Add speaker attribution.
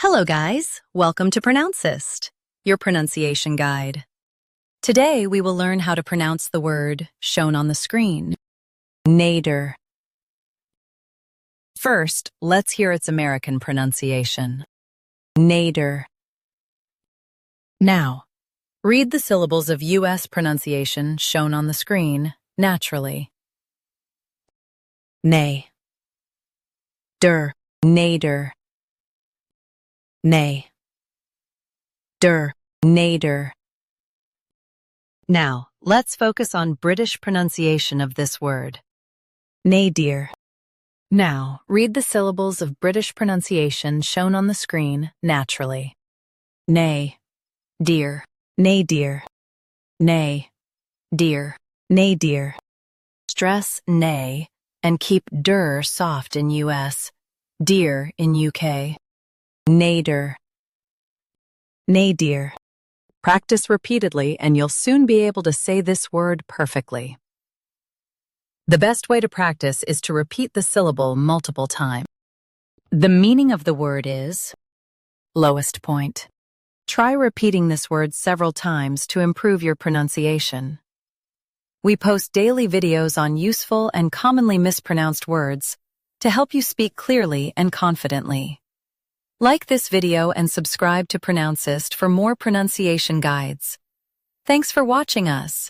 Speaker 1: Hello guys, welcome to Pronouncist, your pronunciation guide. Today we will learn how to pronounce the word shown on the screen, NADIR. First, let's hear its American pronunciation, NADIR. Now, read the syllables of U.S. pronunciation shown on the screen naturally. Nay, dir, NADIR. Nay, dir, NADIR. Now, let's focus on British pronunciation of this word, NADIR. Now, read the syllables of British pronunciation shown on the screen naturally. Nay, dear, NADIR. Nay, dear, NADIR. Stress nay and keep dir soft in US, dear in UK. NADIR. NADIR. Practice repeatedly and you'll soon be able to say this word perfectly. The best way to practice is to repeat the syllable multiple times. The meaning of the word is lowest point. Try repeating this word several times to improve your pronunciation. We post daily videos on useful and commonly mispronounced words to help you speak clearly and confidently. Like this video and subscribe to Pronouncist for more pronunciation guides. Thanks for watching us.